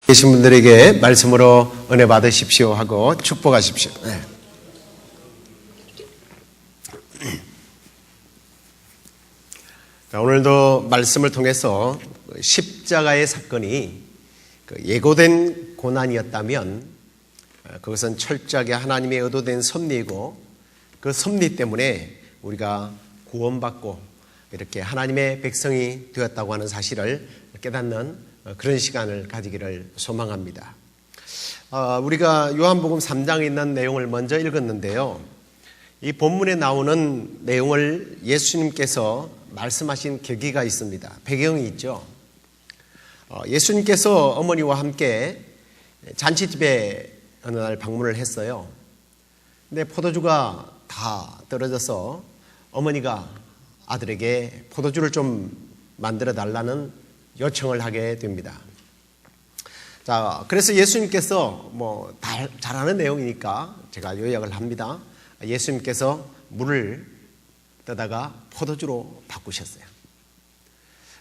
계신 분들에게 말씀으로 은혜 받으십시오 하고 축복하십시오. 네. 오늘도 말씀을 통해서 십자가의 사건이 예고된 고난이었다면 그것은 철저하게 하나님의 의도된 섭리이고 그 섭리 때문에 우리가 구원받고 이렇게 하나님의 백성이 되었다고 하는 사실을 깨닫는 그런 시간을 가지기를 소망합니다. 우리가 요한복음 3장에 있는 내용을 먼저 읽었는데요. 이 본문에 나오는 내용을 예수님께서 말씀하신 계기가 있습니다. 배경이 있죠. 예수님께서 어머니와 함께 잔치집에 어느 날 방문을 했어요. 근데 포도주가 다 떨어져서 어머니가 아들에게 포도주를 좀 만들어 달라는 요청을 하게 됩니다. 자, 그래서 예수님께서 잘 아는 내용이니까 제가 요약을 합니다. 예수님께서 물을 떠다가 포도주로 바꾸셨어요.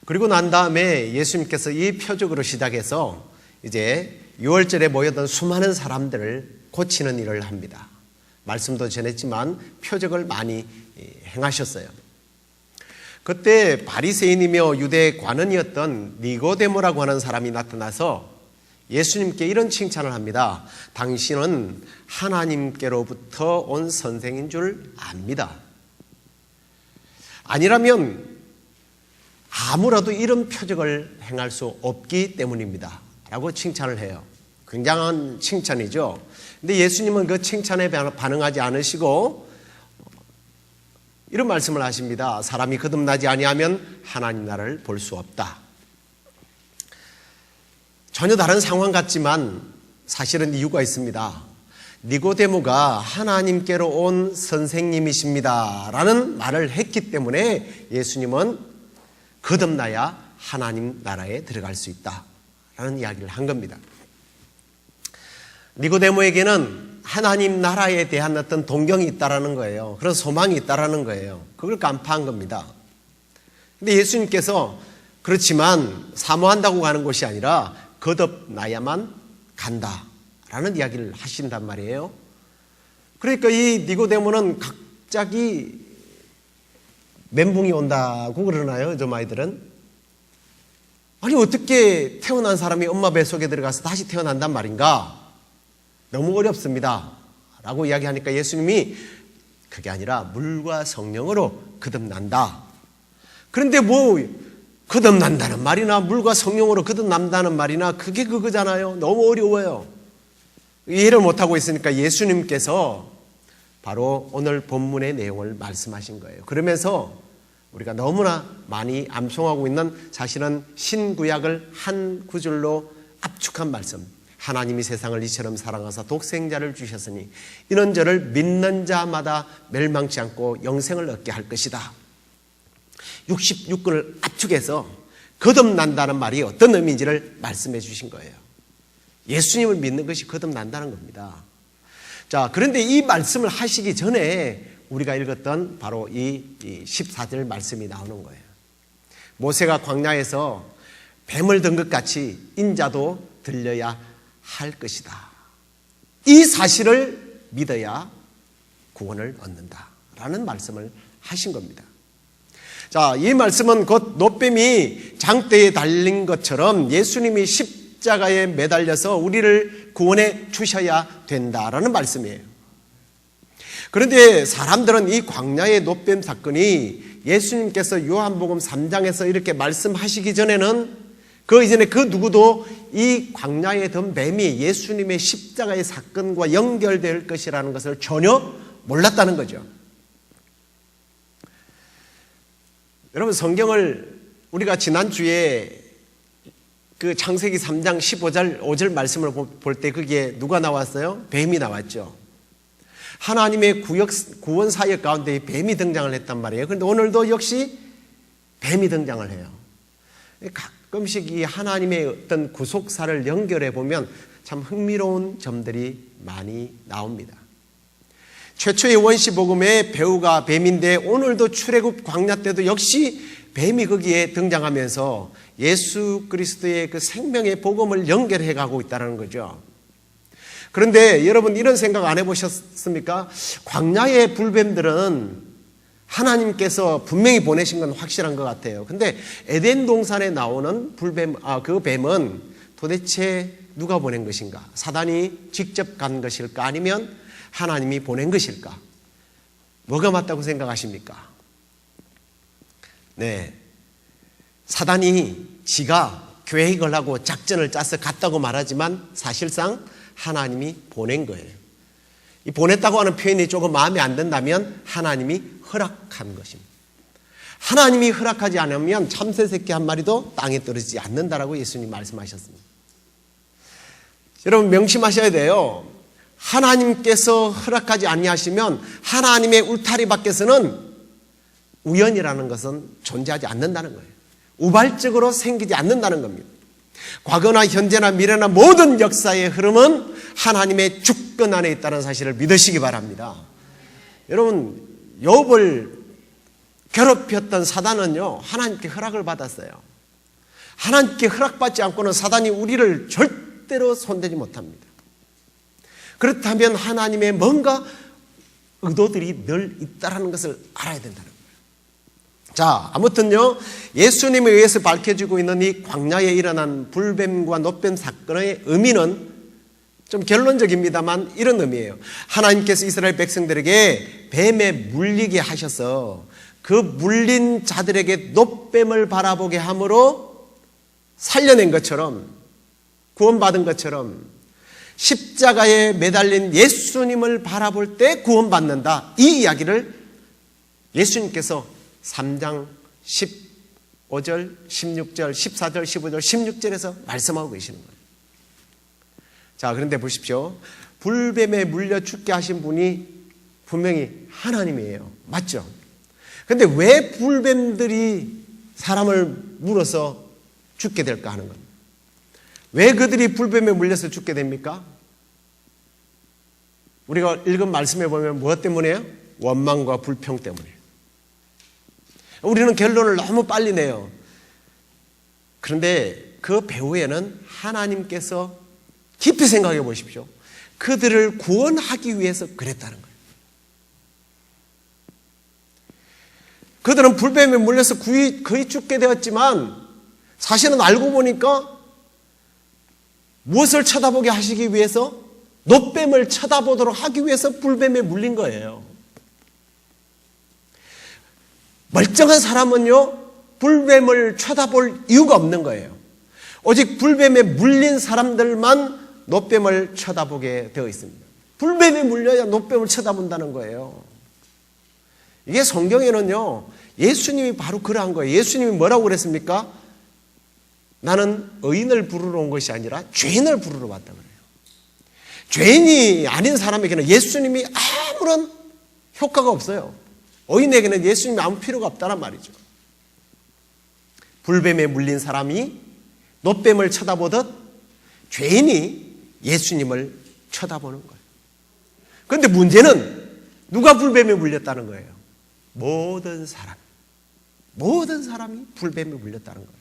그리고 난 다음에 예수님께서 이 표적으로 시작해서 이제 6월절에 모였던 수많은 사람들을 고치는 일을 합니다. 말씀도 전했지만 표적을 많이 행하셨어요. 그때 바리새인이며 유대 관원이었던 니고데모라고 하는 사람이 나타나서 예수님께 이런 칭찬을 합니다. 당신은 하나님께로부터 온 선생인 줄 압니다. 아니라면 아무라도 이런 표적을 행할 수 없기 때문입니다. 라고 칭찬을 해요. 굉장한 칭찬이죠. 근데 예수님은 그 칭찬에 반응하지 않으시고 이런 말씀을 하십니다. 사람이 거듭나지 아니하면 하나님 나라를 볼 수 없다. 전혀 다른 상황 같지만 사실은 이유가 있습니다. 니고데모가 하나님께로 온 선생님이십니다 라는 말을 했기 때문에 예수님은 거듭나야 하나님 나라에 들어갈 수 있다 라는 이야기를 한 겁니다. 니고데모에게는 하나님 나라에 대한 어떤 동경이 있다라는 거예요. 그런 소망이 있다라는 거예요. 그걸 간파한 겁니다. 근데 예수님께서 그렇지만 사모한다고 가는 곳이 아니라 거듭나야만 간다라는 이야기를 하신단 말이에요. 그러니까 이 니고데모는 갑자기 멘붕이 온다고 그러나요? 좀 아이들은? 아니 어떻게 태어난 사람이 엄마 뱃속에 들어가서 다시 태어난단 말인가? 너무 어렵습니다 라고 이야기하니까 예수님이 그게 아니라 물과 성령으로 거듭난다. 그런데 거듭난다는 말이나 물과 성령으로 거듭난다는 말이나 그게 그거잖아요. 너무 어려워요. 이해를 못하고 있으니까 예수님께서 바로 오늘 본문의 내용을 말씀하신 거예요. 그러면서 우리가 너무나 많이 암송하고 있는 사실은 신구약을 한 구절로 압축한 말씀. 하나님이 세상을 이처럼 사랑하사 독생자를 주셨으니 이는 저를 믿는 자마다 멸망치 않고 영생을 얻게 할 것이다. 66권을 압축해서 거듭난다는 말이 어떤 의미인지를 말씀해 주신 거예요. 예수님을 믿는 것이 거듭난다는 겁니다. 자, 그런데 이 말씀을 하시기 전에 우리가 읽었던 바로 이 14절 말씀이 나오는 거예요. 모세가 광야에서 뱀을 든 것 같이 인자도 들려야 할 것이다. 이 사실을 믿어야 구원을 얻는다라는 말씀을 하신 겁니다. 자, 이 말씀은 곧 노뱀이 장대에 달린 것처럼 예수님이 십자가에 매달려서 우리를 구원해 주셔야 된다라는 말씀이에요. 그런데 사람들은 이 광야의 노뱀 사건이 예수님께서 요한복음 3장에서 이렇게 말씀하시기 전에는 그 이전에 그 누구도 이 광야에 든 뱀이 예수님의 십자가의 사건과 연결될 것이라는 것을 전혀 몰랐다는 거죠. 여러분, 성경을 우리가 지난주에 그 창세기 3장 15절 5절 말씀을 볼 때 그게 누가 나왔어요? 뱀이 나왔죠. 하나님의 구원 사역 가운데 뱀이 등장을 했단 말이에요. 그런데 오늘도 역시 뱀이 등장을 해요. 가끔씩 이 하나님의 어떤 구속사를 연결해 보면 참 흥미로운 점들이 많이 나옵니다. 최초의 원시복음의 배우가 뱀인데 오늘도 출애굽 광야 때도 역시 뱀이 거기에 등장하면서 예수 그리스도의 그 생명의 복음을 연결해 가고 있다는 거죠. 그런데 여러분 이런 생각 안 해보셨습니까? 광야의 불뱀들은 하나님께서 분명히 보내신 건 확실한 것 같아요. 근데 에덴 동산에 나오는 그 뱀은 도대체 누가 보낸 것인가? 사단이 직접 간 것일까? 아니면 하나님이 보낸 것일까? 뭐가 맞다고 생각하십니까? 네. 사단이 지가 계획을 하고 작전을 짜서 갔다고 말하지만 사실상 하나님이 보낸 거예요. 이 보냈다고 하는 표현이 조금 마음에 안 든다면 하나님이 허락한 것입니다. 하나님이 허락하지 않으면 참새 새끼 한 마리도 땅에 떨어지지 않는다라고 예수님 말씀하셨습니다. 여러분 명심하셔야 돼요. 하나님께서 허락하지 아니하시면 하나님의 울타리 밖에서는 우연이라는 것은 존재하지 않는다는 거예요. 우발적으로 생기지 않는다는 겁니다. 과거나 현재나 미래나 모든 역사의 흐름은 하나님의 주권 안에 있다는 사실을 믿으시기 바랍니다. 여러분 욥을 괴롭혔던 사단은요 하나님께 허락을 받았어요. 하나님께 허락받지 않고는 사단이 우리를 절대로 손대지 못합니다. 그렇다면 하나님의 뭔가 의도들이 늘 있다는 것을 알아야 된다는 거예요. 자, 아무튼요 예수님에 의해서 밝혀지고 있는 이 광야에 일어난 불뱀과 놋뱀 사건의 의미는 좀 결론적입니다만 이런 의미예요. 하나님께서 이스라엘 백성들에게 뱀에 물리게 하셔서 그 물린 자들에게 놋뱀을 바라보게 함으로 살려낸 것처럼, 구원받은 것처럼 십자가에 매달린 예수님을 바라볼 때 구원받는다, 이 이야기를 예수님께서 3장 15절, 16절, 14절, 15절, 16절에서 말씀하고 계시는 거예요. 자, 그런데 보십시오. 불뱀에 물려 죽게 하신 분이 분명히 하나님이에요. 맞죠? 그런데 왜 불뱀들이 사람을 물어서 죽게 될까 하는 겁니다. 왜 그들이 불뱀에 물려서 죽게 됩니까? 우리가 읽은 말씀에 보면 무엇 때문에요? 원망과 불평 때문에. 우리는 결론을 너무 빨리 내요. 그런데 그 배후에는 하나님께서 깊이 생각해 보십시오. 그들을 구원하기 위해서 그랬다는 거예요. 그들은 불뱀에 물려서 거의 죽게 되었지만 사실은 알고 보니까 무엇을 쳐다보게 하시기 위해서? 놋뱀을 쳐다보도록 하기 위해서 불뱀에 물린 거예요. 멀쩡한 사람은요 불뱀을 쳐다볼 이유가 없는 거예요. 오직 불뱀에 물린 사람들만 놋뱀을 쳐다보게 되어 있습니다. 불뱀에 물려야 놋뱀을 쳐다본다는 거예요. 이게 성경에는요 예수님이 바로 그러한 거예요. 예수님이 뭐라고 그랬습니까? 나는 의인을 부르러 온 것이 아니라 죄인을 부르러 왔다 그래요. 죄인이 아닌 사람에게는 예수님이 아무런 효과가 없어요. 의인에게는 예수님이 아무 필요가 없다란 말이죠. 불뱀에 물린 사람이 놋뱀을 쳐다보듯 죄인이 예수님을 쳐다보는 거예요. 그런데 문제는 누가 불뱀에 물렸다는 거예요? 모든 사람이 불뱀에 물렸다는 거예요.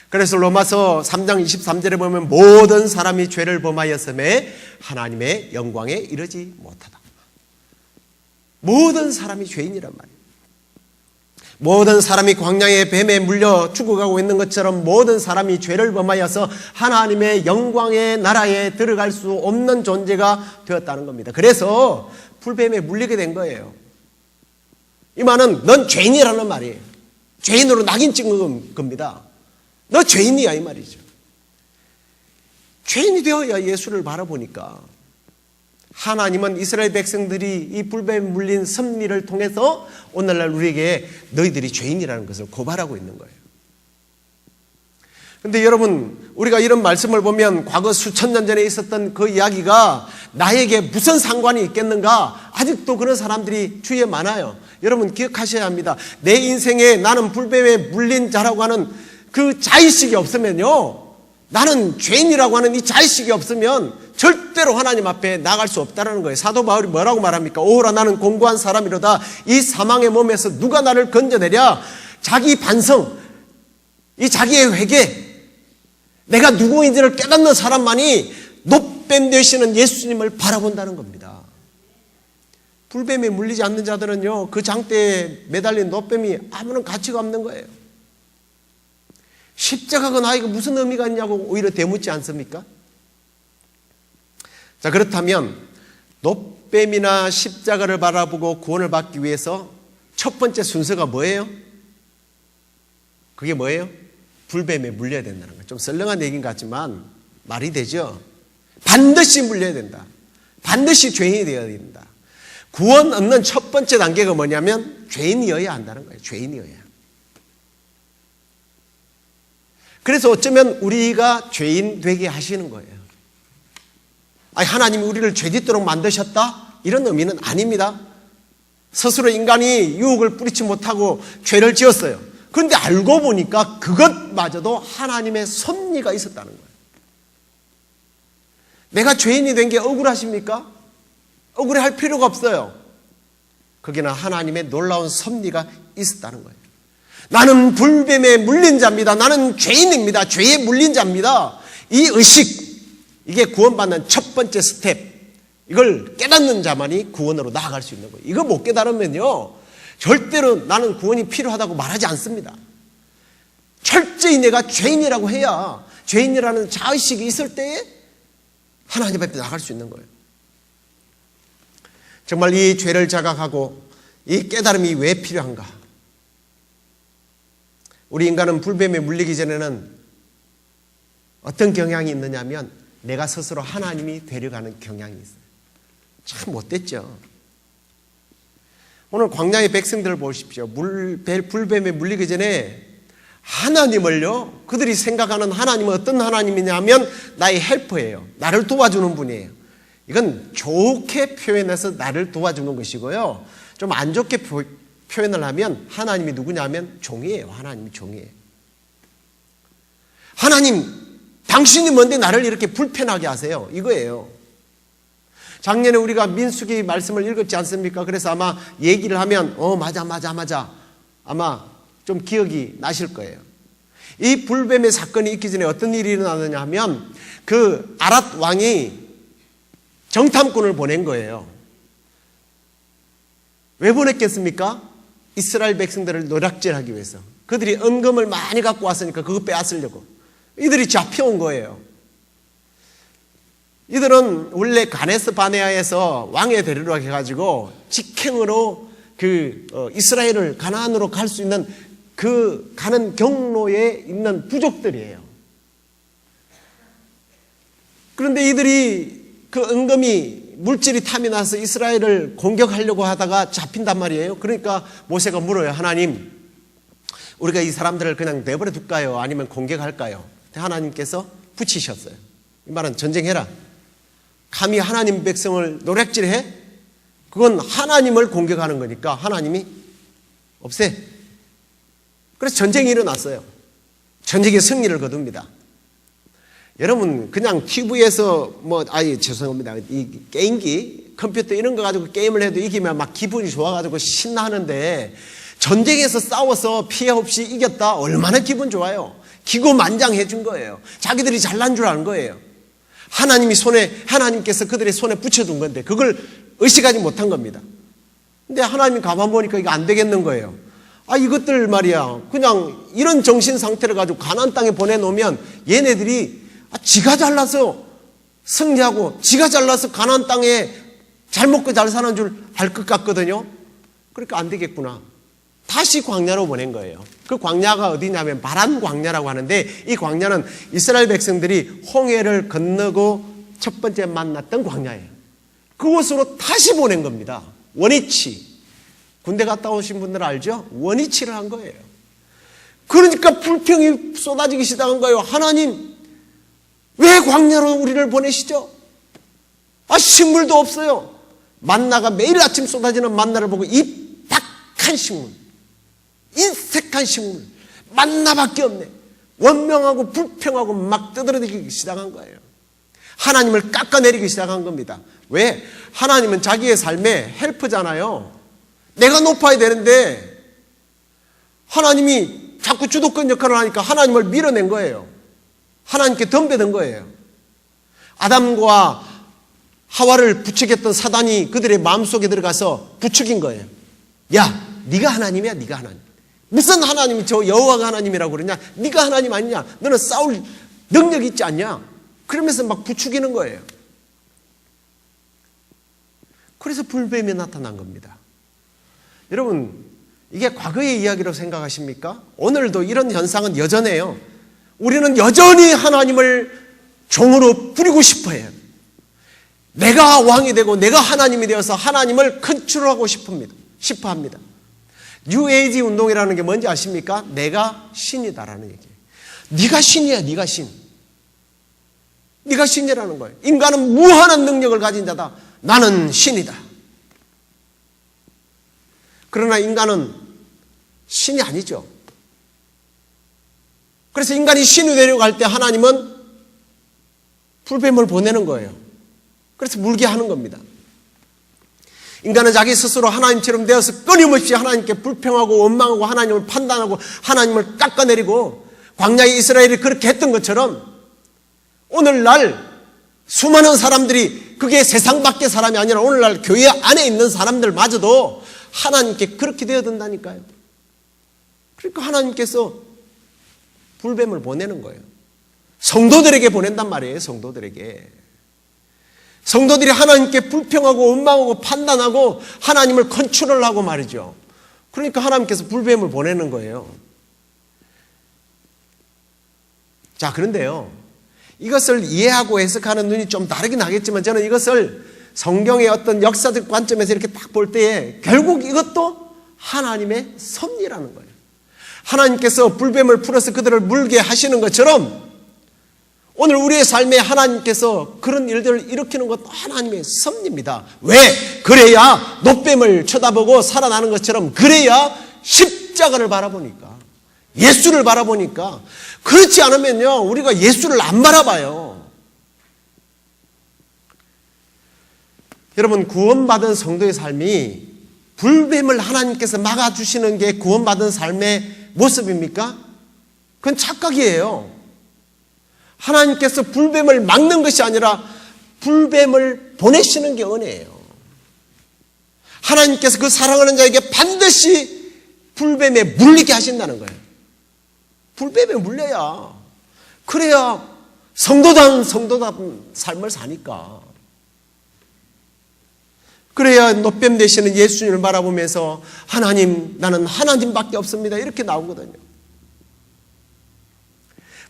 그래서 로마서 3장 23절에 보면 모든 사람이 죄를 범하였음에 하나님의 영광에 이르지 못하다. 모든 사람이 죄인이란 말이에요. 모든 사람이 광야의 뱀에 물려 죽어가고 있는 것처럼 모든 사람이 죄를 범하여서 하나님의 영광의 나라에 들어갈 수 없는 존재가 되었다는 겁니다. 그래서 불뱀에 물리게 된 거예요. 이 말은 넌 죄인이라는 말이에요. 죄인으로 낙인 찍은 겁니다. 너 죄인이야 이 말이죠. 죄인이 되어야 예수를 바라보니까 하나님은 이스라엘 백성들이 이 불뱀에 물린 섭리를 통해서 오늘날 우리에게 너희들이 죄인이라는 것을 고발하고 있는 거예요. 그런데 여러분 우리가 이런 말씀을 보면 과거 수천 년 전에 있었던 그 이야기가 나에게 무슨 상관이 있겠는가? 아직도 그런 사람들이 주위에 많아요. 여러분 기억하셔야 합니다. 내 인생에 나는 불뱀에 물린 자라고 하는 그 자의식이 없으면요 나는 죄인이라고 하는 이 자의식이 없으면 절대로 하나님 앞에 나갈 수 없다는 거예요. 사도 바울이 뭐라고 말합니까? 오호라 나는 공고한 사람이로다. 이 사망의 몸에서 누가 나를 건져내랴? 자기 반성, 이 자기의 회개, 내가 누구인지를 깨닫는 사람만이 노뱀 되시는 예수님을 바라본다는 겁니다. 불뱀에 물리지 않는 자들은요, 그 장대에 매달린 노뱀이 아무런 가치가 없는 거예요. 십자가가 나에게 무슨 의미가 있냐고 오히려 되묻지 않습니까? 자, 그렇다면 노뱀이나 십자가를 바라보고 구원을 받기 위해서 첫 번째 순서가 뭐예요? 그게 뭐예요? 불뱀에 물려야 된다는 거예요. 좀 썰렁한 얘기인 것 같지만 말이 되죠? 반드시 물려야 된다. 반드시 죄인이 되어야 된다. 구원 얻는 첫 번째 단계가 뭐냐면 죄인이어야 한다는 거예요. 죄인이어야. 그래서 어쩌면 우리가 죄인 되게 하시는 거예요. 아니, 하나님이 우리를 죄짓도록 만드셨다? 이런 의미는 아닙니다. 스스로 인간이 유혹을 뿌리치 못하고 죄를 지었어요. 그런데 알고 보니까 그것마저도 하나님의 섭리가 있었다는 거예요. 내가 죄인이 된 게 억울하십니까? 억울해할 필요가 없어요. 거기는 하나님의 놀라운 섭리가 있었다는 거예요. 나는 불뱀에 물린 자입니다. 나는 죄인입니다. 죄에 물린 자입니다. 이 의식, 이게 구원받는 첫 번째 스텝. 이걸 깨닫는 자만이 구원으로 나아갈 수 있는 거예요. 이거 못 깨달으면요, 절대로 나는 구원이 필요하다고 말하지 않습니다. 철저히 내가 죄인이라고 해야, 죄인이라는 자의식이 있을 때에 하나님 앞에 나갈 수 있는 거예요. 정말 이 죄를 자각하고 이 깨달음이 왜 필요한가? 우리 인간은 불뱀에 물리기 전에는 어떤 경향이 있느냐면 내가 스스로 하나님이 되려가는 경향이 있어요. 참 못됐죠. 오늘 광야의 백성들을 보십시오. 불뱀에 물리기 전에 하나님을요, 그들이 생각하는 하나님은 어떤 하나님이냐면 나의 헬퍼예요. 나를 도와주는 분이에요. 이건 좋게 표현해서 나를 도와주는 것이고요, 좀 안 좋게 표현을 하면 하나님이 누구냐면 종이에요. 하나님이 종이에요. 하나님, 당신이 뭔데 나를 이렇게 불편하게 하세요? 이거예요. 작년에 우리가 민수기 말씀을 읽었지 않습니까? 그래서 아마 얘기를 하면 맞아 아마 좀 기억이 나실 거예요. 이 불뱀의 사건이 있기 전에 어떤 일이 일어나느냐 하면 그 아랏 왕이 정탐꾼을 보낸 거예요. 왜 보냈겠습니까? 이스라엘 백성들을 노략질하기 위해서. 그들이 은금을 많이 갖고 왔으니까 그거 빼앗으려고. 이들이 잡혀온 거예요. 이들은 원래 가네스 바네아에서 왕에 데리러 해가지고 직행으로 이스라엘을 가나안으로 갈 수 있는 그 가는 경로에 있는 부족들이에요. 그런데 이들이 그 은금이 물질이 탐이 나서 이스라엘을 공격하려고 하다가 잡힌단 말이에요. 그러니까 모세가 물어요. 하나님, 우리가 이 사람들을 그냥 내버려 둘까요? 아니면 공격할까요? 하나님께서 붙이셨어요. 이 말은 전쟁해라. 감히 하나님 백성을 노략질해? 그건 하나님을 공격하는 거니까 하나님이 없애. 그래서 전쟁이 일어났어요. 전쟁의 승리를 거둡니다. 여러분, 그냥 TV에서 죄송합니다. 이 게임기, 컴퓨터 이런 거 가지고 게임을 해도 이기면 막 기분이 좋아가지고 신나하는데 전쟁에서 싸워서 피해 없이 이겼다? 얼마나 기분 좋아요. 기고만장해 준 거예요. 자기들이 잘난 줄 아는 거예요. 하나님께서 그들의 손에 붙여둔 건데 그걸 의식하지 못한 겁니다. 근데 하나님이 가만 보니까 이거 안 되겠는 거예요. 이것들 말이야, 그냥 이런 정신 상태를 가지고 가나안 땅에 보내놓으면 얘네들이 지가 잘나서 승리하고 지가 잘나서 가나안 땅에 잘 먹고 잘 사는 줄 알 것 같거든요. 그러니까 안 되겠구나. 다시 광야로 보낸 거예요. 그 광야가 어디냐면 바란 광야라고 하는데, 이 광야는 이스라엘 백성들이 홍해를 건너고 첫 번째 만났던 광야예요. 그곳으로 다시 보낸 겁니다. 원위치. 군대 갔다 오신 분들 알죠? 원위치를 한 거예요. 그러니까 불평이 쏟아지기 시작한 거예요. 하나님, 왜 광야로 우리를 보내시죠? 식물도 없어요. 만나가 매일 아침 쏟아지는 만나를 보고 이 박한 식물, 인색한 식물, 만나밖에 없네. 원명하고 불평하고 막 떠들어대기 시작한 거예요. 하나님을 깎아내리기 시작한 겁니다. 왜? 하나님은 자기의 삶의 헬프잖아요. 내가 높아야 되는데 하나님이 자꾸 주도권 역할을 하니까 하나님을 밀어낸 거예요. 하나님께 덤벼든 거예요. 아담과 하와를 부추겼던 사단이 그들의 마음속에 들어가서 부추긴 거예요. 야, 네가 하나님이야, 네가 하나님. 무슨 하나님이 저 여호와가 하나님이라고 그러냐? 네가 하나님 아니냐? 너는 싸울 능력이 있지 않냐? 그러면서 막 부추기는 거예요. 그래서 불뱀이 나타난 겁니다. 여러분, 이게 과거의 이야기로 생각하십니까? 오늘도 이런 현상은 여전해요. 우리는 여전히 하나님을 종으로 부리고 싶어 해요. 내가 왕이 되고 내가 하나님이 되어서 하나님을 컨트롤하고 싶어 합니다. 뉴에이지 운동이라는 게 뭔지 아십니까? 내가 신이다라는 얘기예요. 네가 신이야, 네가 신. 네가 신이라는 거예요. 인간은 무한한 능력을 가진 자다. 나는 신이다. 그러나 인간은 신이 아니죠. 그래서 인간이 신이 되려고 할 때 하나님은 불뱀을 보내는 거예요. 그래서 물게 하는 겁니다. 인간은 자기 스스로 하나님처럼 되어서 끊임없이 하나님께 불평하고 원망하고 하나님을 판단하고 하나님을 깎아내리고 광야의 이스라엘이 그렇게 했던 것처럼 오늘날 수많은 사람들이 그게 세상 밖의 사람이 아니라 오늘날 교회 안에 있는 사람들마저도 하나님께 그렇게 되어든다니까요. 그러니까 하나님께서 불뱀을 보내는 거예요. 성도들에게 보낸단 말이에요. 성도들에게. 성도들이 하나님께 불평하고 원망하고 판단하고 하나님을 컨트롤하고 말이죠. 그러니까 하나님께서 불뱀을 보내는 거예요. 자, 그런데요, 이것을 이해하고 해석하는 눈이 좀 다르긴 하겠지만 저는 이것을 성경의 어떤 역사적 관점에서 이렇게 딱 볼 때에 결국 이것도 하나님의 섭리라는 거예요. 하나님께서 불뱀을 풀어서 그들을 물게 하시는 것처럼 오늘 우리의 삶에 하나님께서 그런 일들을 일으키는 것도 하나님의 섭리입니다. 왜? 그래야 놋뱀을 쳐다보고 살아나는 것처럼, 그래야 십자가를 바라보니까, 예수를 바라보니까. 그렇지 않으면요, 우리가 예수를 안 바라봐요. 여러분, 구원받은 성도의 삶이 불뱀을 하나님께서 막아주시는 게 구원받은 삶의 모습입니까? 그건 착각이에요. 하나님께서 불뱀을 막는 것이 아니라 불뱀을 보내시는 게 은혜예요. 하나님께서 그 사랑하는 자에게 반드시 불뱀에 물리게 하신다는 거예요. 불뱀에 물려야, 그래야 성도다운 삶을 사니까. 그래야 놋뱀 되시는 예수님을 바라보면서 하나님, 나는 하나님밖에 없습니다, 이렇게 나오거든요.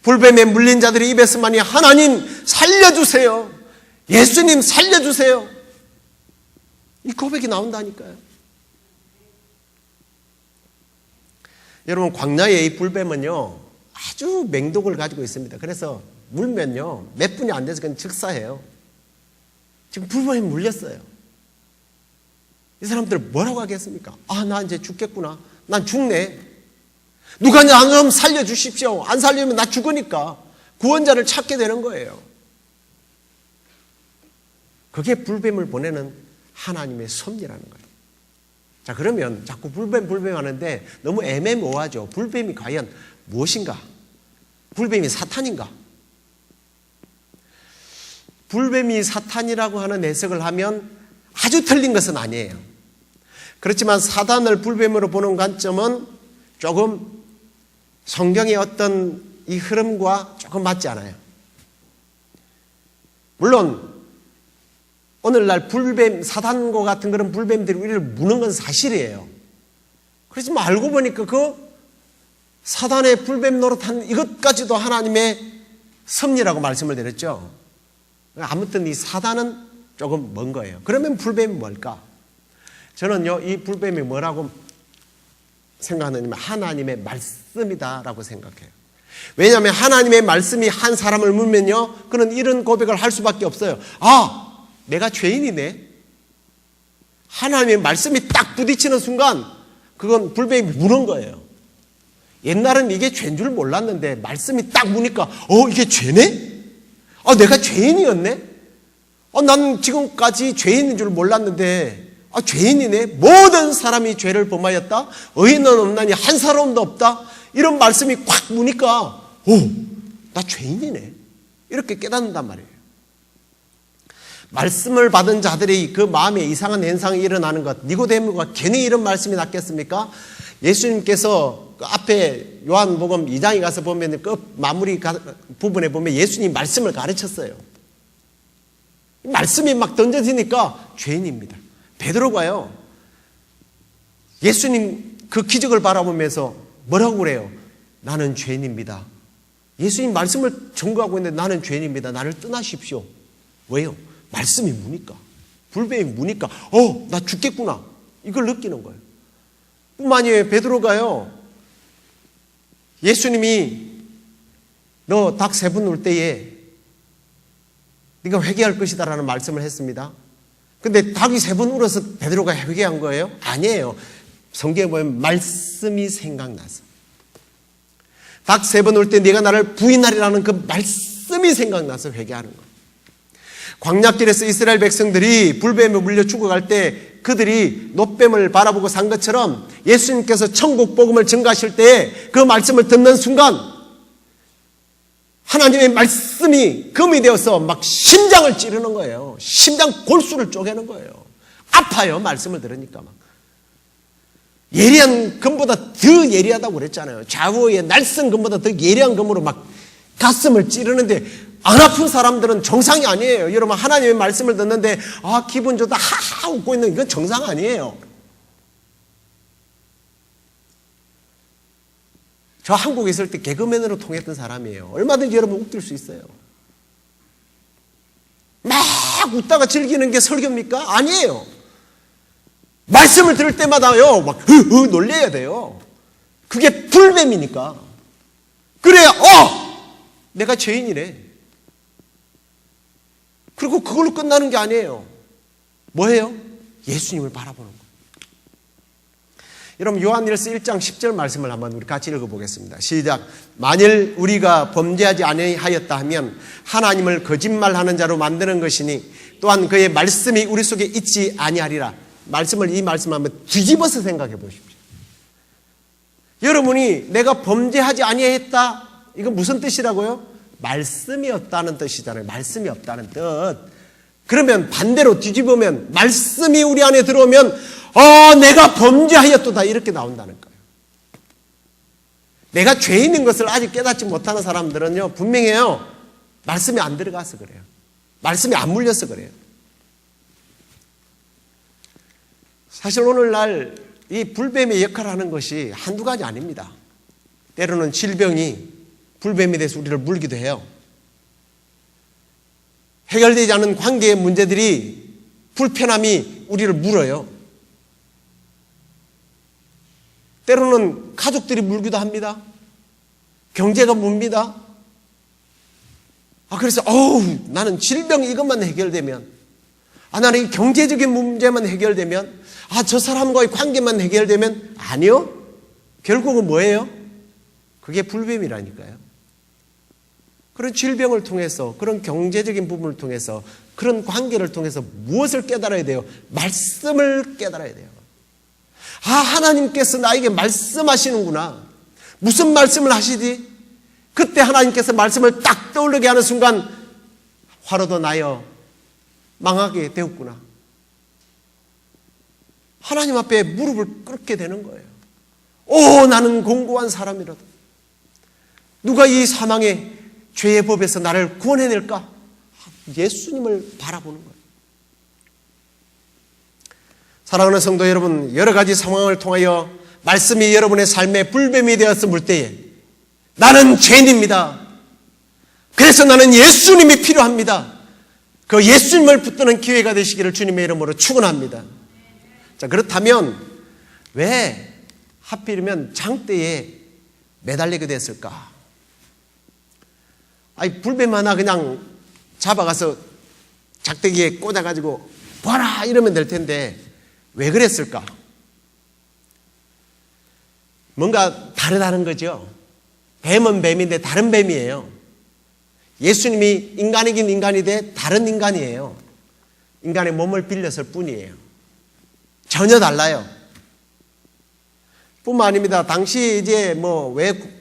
불뱀에 물린 자들이 입에서만이 하나님 살려주세요, 예수님 살려주세요, 이 고백이 나온다니까요. 여러분, 광야의 이 불뱀은요 아주 맹독을 가지고 있습니다. 그래서 물면요 몇 분이 안 돼서 그냥 즉사해요. 지금 불뱀에 물렸어요. 이 사람들 뭐라고 하겠습니까? 아, 나 이제 죽겠구나, 난 죽네, 누가 나 좀 살려주십시오, 안 살리면 나 죽으니까 구원자를 찾게 되는 거예요. 그게 불뱀을 보내는 하나님의 섭리라는 거예요. 자, 그러면 자꾸 불뱀 하는데 너무 애매모호하죠. 불뱀이 과연 무엇인가? 불뱀이 사탄인가? 불뱀이 사탄이라고 하는 해석을 하면 아주 틀린 것은 아니에요. 그렇지만 사단을 불뱀으로 보는 관점은 조금 성경의 어떤 이 흐름과 조금 맞지 않아요. 물론 오늘날 불뱀, 사단과 같은 그런 불뱀들이 우리를 무는 건 사실이에요. 그렇지만 알고 보니까 그 사단의 불뱀 노릇한 이것까지도 하나님의 섭리라고 말씀을 드렸죠. 아무튼 이 사단은 조금 먼 거예요. 그러면 불뱀이 뭘까? 저는요, 이 불뱀이 뭐라고 생각하느냐면 하나님의 말씀이다라고 생각해요. 왜냐하면 하나님의 말씀이 한 사람을 물면요, 그는 이런 고백을 할 수밖에 없어요. 아, 내가 죄인이네. 하나님의 말씀이 딱 부딪히는 순간 그건 불뱀이 무는 거예요. 옛날은 이게 죄인 줄 몰랐는데 말씀이 딱 무니까 이게 죄네? 내가 죄인이었네? 난 지금까지 죄인인 줄 몰랐는데 죄인이네. 모든 사람이 죄를 범하였다. 의인은 없나니 한 사람도 없다. 이런 말씀이 콱 무니까 나 죄인이네. 이렇게 깨닫는단 말이에요. 말씀을 받은 자들이 그 마음에 이상한 현상이 일어나는 것, 니고데모가 괜히 이런 말씀이 났겠습니까? 예수님께서 그 앞에 요한복음 2장에 가서 보면 그 마무리 부분에 보면 예수님 말씀을 가르쳤어요. 말씀이 막 던져지니까 죄인입니다. 베드로가요, 예수님 그 기적을 바라보면서 뭐라고 그래요? 나는 죄인입니다. 예수님 말씀을 전거하고 있는데 나는 죄인입니다. 나를 떠나십시오. 왜요? 말씀이 무니까. 불뱀이 무니까 나 죽겠구나. 이걸 느끼는 거예요. 뿐만 아니에요. 베드로가요, 예수님이 너 닭 3번 울 때에 네가 회개할 것이다라는 말씀을 했습니다. 근데 닭이 3번 울어서 베드로가 회개한 거예요? 아니에요. 성경에 보면 말씀이 생각나서. 닭 3번 울 때 네가 나를 부인하리라는 그 말씀이 생각나서 회개하는 거예요. 광야길에서 이스라엘 백성들이 불뱀에 물려 죽어갈 때 그들이 놋뱀을 바라보고 산 것처럼 예수님께서 천국 복음을 증거하실 때 그 말씀을 듣는 순간 하나님의 말씀이 금이 되어서 막 심장을 찌르는 거예요. 심장 골수를 쪼개는 거예요. 아파요. 말씀을 들으니까 막. 예리한 금보다 더 예리하다고 그랬잖아요. 좌우의 날쌘 금보다 더 예리한 금으로 막 가슴을 찌르는데 안 아픈 사람들은 정상이 아니에요. 여러분, 하나님의 말씀을 듣는데 기분 좋다 하하 웃고 있는 이건 정상 아니에요. 저 한국에 있을 때 개그맨으로 통했던 사람이에요. 얼마든지 여러분 웃길 수 있어요. 막 웃다가 즐기는 게 설교입니까? 아니에요. 말씀을 들을 때마다요 막 놀려야 돼요. 그게 불뱀이니까. 그래야 내가 죄인이래. 그리고 그걸로 끝나는 게 아니에요. 뭐예요? 예수님을 바라보는 거예요. 여러분, 요한일서 1장 10절 말씀을 한번 우리 같이 읽어보겠습니다. 시작. 만일 우리가 범죄하지 아니하였다 하면 하나님을 거짓말하는 자로 만드는 것이니 또한 그의 말씀이 우리 속에 있지 아니하리라. 이 말씀을 한번 뒤집어서 생각해 보십시오. 여러분이 내가 범죄하지 아니했다, 이건 무슨 뜻이라고요? 말씀이 없다는 뜻이잖아요. 말씀이 없다는 뜻. 그러면 반대로 뒤집으면 말씀이 우리 안에 들어오면 내가 범죄하였도다 이렇게 나온다는 거예요. 내가 죄인인 것을 아직 깨닫지 못하는 사람들은요 분명해요. 말씀이 안 들어가서 그래요. 말씀이 안 물려서 그래요. 사실 오늘날 이 불뱀의 역할을 하는 것이 한두 가지 아닙니다. 때로는 질병이 불뱀에 대해서 우리를 물기도 해요. 해결되지 않은 관계의 문제들이, 불편함이 우리를 물어요. 때로는 가족들이 물기도 합니다. 경제가 뭅니다. 그래서 나는 질병 이것만 해결되면, 나는 이 경제적인 문제만 해결되면, 저 사람과의 관계만 해결되면, 아니요. 결국은 뭐예요? 그게 불뱀이라니까요. 그런 질병을 통해서, 그런 경제적인 부분을 통해서, 그런 관계를 통해서 무엇을 깨달아야 돼요? 말씀을 깨달아야 돼요. 하나님께서 나에게 말씀하시는구나. 무슨 말씀을 하시지? 그때 하나님께서 말씀을 딱 떠오르게 하는 순간 화로도 나여 망하게 되었구나. 하나님 앞에 무릎을 꿇게 되는 거예요. 나는 공고한 사람이로다. 누가 이 사망의 죄의 법에서 나를 구원해낼까? 예수님을 바라보는 거예요. 사랑하는 성도 여러분, 여러 가지 상황을 통하여 말씀이 여러분의 삶의 불뱀이 되었을 때에 나는 죄인입니다. 그래서 나는 예수님이 필요합니다. 그 예수님을 붙드는 기회가 되시기를 주님의 이름으로 축원합니다. 자, 그렇다면 왜 하필이면 장대에 매달리게 됐을까? 불뱀 하나 그냥 잡아가서 작대기에 꽂아가지고 봐라 이러면 될 텐데 왜 그랬을까? 뭔가 다르다는 거죠. 뱀은 뱀인데 다른 뱀이에요. 예수님이 인간이긴 인간인데 다른 인간이에요. 인간의 몸을 빌렸을 뿐이에요. 전혀 달라요. 뿐만 아닙니다. 당시 이제 뭐 왜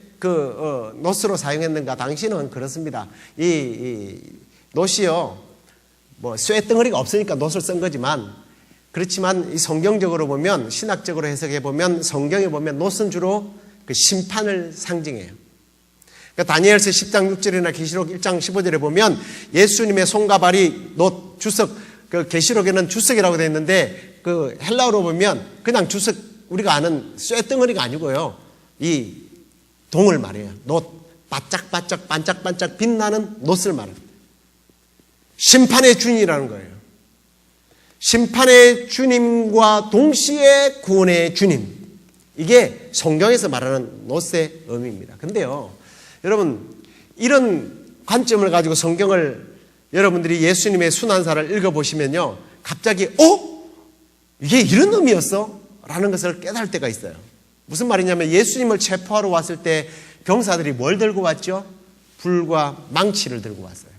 노스로 사용했는가? 당시는 그렇습니다. 이 노시요, 뭐 쇠덩어리가 없으니까 노스를 쓴 거지만, 그렇지만 이 성경적으로 보면, 신학적으로 해석해 보면, 성경에 보면 노스는 주로 그 심판을 상징해요. 그러니까 다니엘서 10장 6절이나 계시록 1장 15절에 보면 예수님의 손과 발이 놋 주석, 그 계시록에는 주석이라고 되어 있는데 그 헬라어로 보면 그냥 주석, 우리가 아는 쇠덩어리가 아니고요, 이 동을 말해요. 놋, 바짝바짝 반짝반짝 빛나는 놋을 말합니다. 심판의 주인이라는 거예요. 심판의 주님과 동시에 구원의 주님, 이게 성경에서 말하는 놋의 의미입니다. 근데요, 여러분, 이런 관점을 가지고 성경을 여러분들이 예수님의 순환사를 읽어보시면요, 갑자기 이게 이런 의미였어? 라는 것을 깨달을 때가 있어요. 무슨 말이냐면 예수님을 체포하러 왔을 때 병사들이 뭘 들고 왔죠? 불과 망치를 들고 왔어요.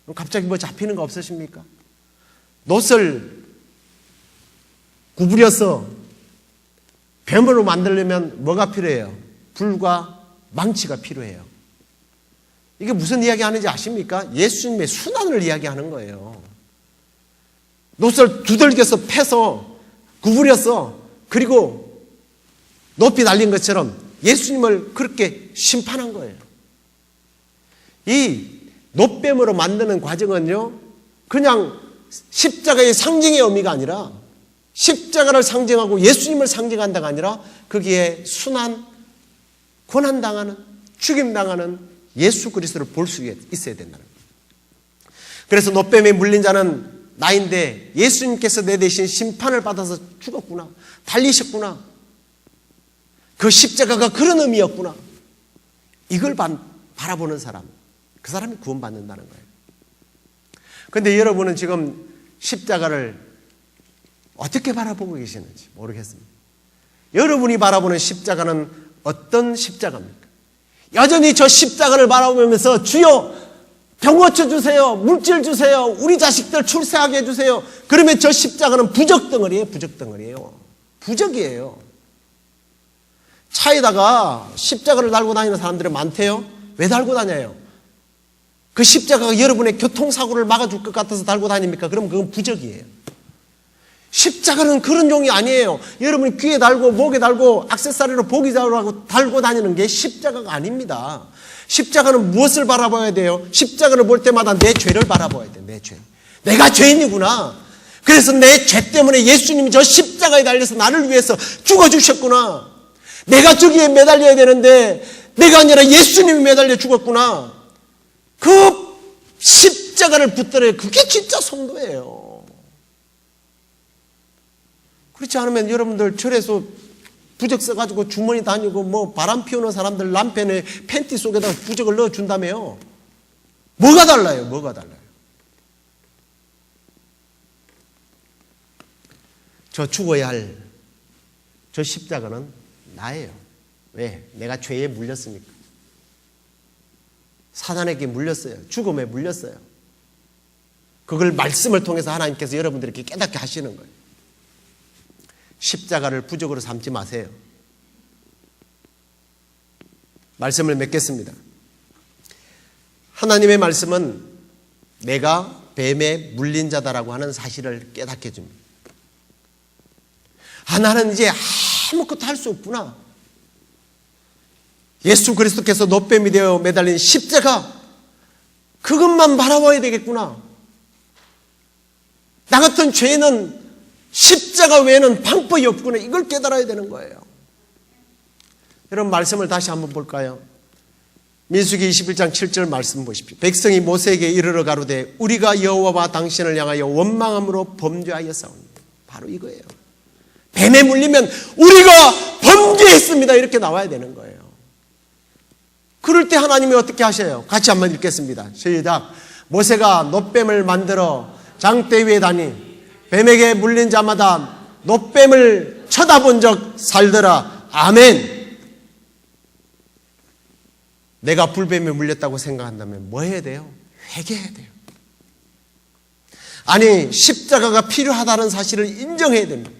그럼 갑자기 뭐 잡히는 거 없으십니까? 놋을 구부려서 뱀으로 만들려면 뭐가 필요해요? 불과 망치가 필요해요. 이게 무슨 이야기 하는지 아십니까? 예수님의 순환을 이야기하는 거예요. 놋을 두들겨서 패서 구부려서, 그리고 높이 달린 것처럼 예수님을 그렇게 심판한 거예요. 이 놋뱀으로 만드는 과정은요, 그냥 십자가의 상징의 의미가 아니라, 십자가를 상징하고 예수님을 상징한다가 아니라 거기에 순환, 고난당하는, 죽임당하는 예수 그리스도를 볼 수 있어야 된다는 거예요. 그래서 놋뱀에 물린 자는 나인데 예수님께서 내 대신 심판을 받아서 죽었구나, 달리셨구나, 그 십자가가 그런 의미였구나, 이걸 바라보는 사람, 그 사람이 구원받는다는 거예요. 그런데 여러분은 지금 십자가를 어떻게 바라보고 계시는지 모르겠습니다. 여러분이 바라보는 십자가는 어떤 십자가입니까? 여전히 저 십자가를 바라보면서 주여 병 고쳐주세요, 물질 주세요, 우리 자식들 출세하게 해주세요. 그러면 저 십자가는 부적덩어리예요. 부적덩어리예요. 부적이에요. 차에다가 십자가를 달고 다니는 사람들이 많대요. 왜 달고 다녀요? 그 십자가가 여러분의 교통사고를 막아줄 것 같아서 달고 다닙니까? 그럼 그건 부적이에요. 십자가는 그런 종이 아니에요. 여러분이 귀에 달고 목에 달고 액세서리로 보기 잡으라고 달고 다니는 게 십자가가 아닙니다. 십자가는 무엇을 바라봐야 돼요? 십자가를 볼 때마다 내 죄를 바라봐야 돼요. 내 죄. 내가 죄인이구나. 그래서 내 죄 때문에 예수님이 저 십자가에 달려서 나를 위해서 죽어주셨구나. 내가 저기에 매달려야 되는데 내가 아니라 예수님이 매달려 죽었구나. 그 십자가를 붙들어야, 그게 진짜 성도예요. 그렇지 않으면 여러분들 절에서 부적 써가지고 주머니 다니고 뭐 바람 피우는 사람들 남편의 팬티 속에다가 부적을 넣어준다며요. 뭐가 달라요? 뭐가 달라요? 저 죽어야 할 저 십자가는 나예요. 왜? 내가 죄에 물렸으니까. 사단에게 물렸어요. 죽음에 물렸어요. 그걸 말씀을 통해서 하나님께서 여러분들에게 깨닫게 하시는 거예요. 십자가를 부적으로 삼지 마세요. 말씀을 맺겠습니다. 하나님의 말씀은 내가 뱀에 물린 자다라고 하는 사실을 깨닫게 해줍니다. 나는 이제 아무것도 할 수 없구나. 예수 그리스도께서 놋뱀이 되어 매달린 십자가, 그것만 바라봐야 되겠구나. 나 같은 죄는 십자가 외에는 방법이 없구나. 이걸 깨달아야 되는 거예요. 여러분, 말씀을 다시 한번 볼까요? 민수기 21장 7절 말씀 보십시오. 백성이 모세에게 이르러 가로되 우리가 여호와와 당신을 향하여 원망함으로 범죄하였사옵니다. 바로 이거예요. 뱀에 물리면 우리가 범죄했습니다, 이렇게 나와야 되는 거예요. 그럴 때 하나님이 어떻게 하셔요? 같이 한번 읽겠습니다. 시작. 모세가 놋뱀을 만들어 장대 위에 다니 뱀에게 물린 자마다 놋뱀을 쳐다본 적 살더라. 아멘. 내가 불뱀에 물렸다고 생각한다면 뭐 해야 돼요? 회개해야 돼요. 아니, 십자가가 필요하다는 사실을 인정해야 됩니다.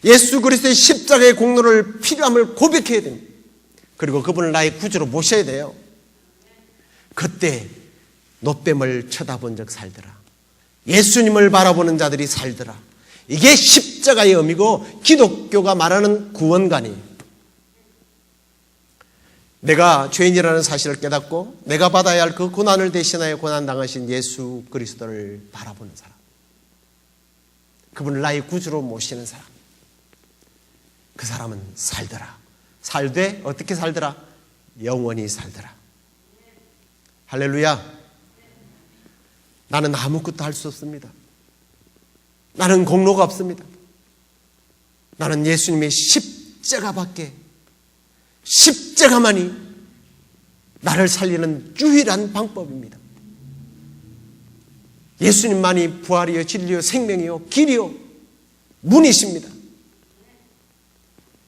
예수 그리스도의 십자가의 공로를 필요함을 고백해야 됩니다. 그리고 그분을 나의 구주로 모셔야 돼요. 그때 노뱀을 쳐다본 적 살더라. 예수님을 바라보는 자들이 살더라. 이게 십자가의 의미고 기독교가 말하는 구원관이에요. 내가 죄인이라는 사실을 깨닫고 내가 받아야 할 그 고난을 대신하여 고난당하신 예수 그리스도를 바라보는 사람, 그분을 나의 구주로 모시는 사람, 그 사람은 살더라. 살되 어떻게 살더라? 영원히 살더라. 할렐루야. 나는 아무것도 할 수 없습니다. 나는 공로가 없습니다. 나는 예수님의 십자가밖에, 십자가만이 나를 살리는 유일한 방법입니다. 예수님만이 부활이요 진리요 생명이요 길이요 문이십니다.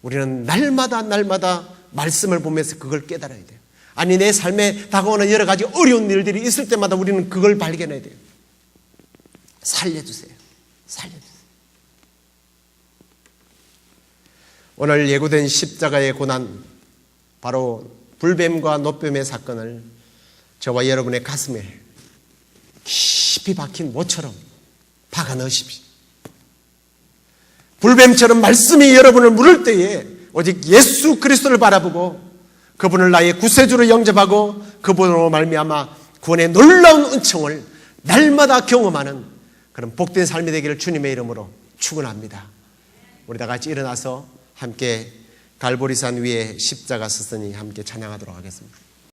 우리는 날마다 말씀을 보면서 그걸 깨달아야 돼요. 아니, 내 삶에 다가오는 여러 가지 어려운 일들이 있을 때마다 우리는 그걸 발견해야 돼요. 살려주세요. 살려주세요. 오늘 예고된 십자가의 고난, 바로 불뱀과 노뱀의 사건을 저와 여러분의 가슴에 깊이 박힌 모처럼 박아 넣으십시오. 불뱀처럼 말씀이 여러분을 물을 때에 오직 예수 그리스도를 바라보고 그분을 나의 구세주로 영접하고 그분으로 말미암아 구원의 놀라운 은총을 날마다 경험하는 그런 복된 삶이 되기를 주님의 이름으로 축원합니다. 우리 다 같이 일어나서 함께 갈보리산 위에 십자가 서서히 함께 찬양하도록 하겠습니다.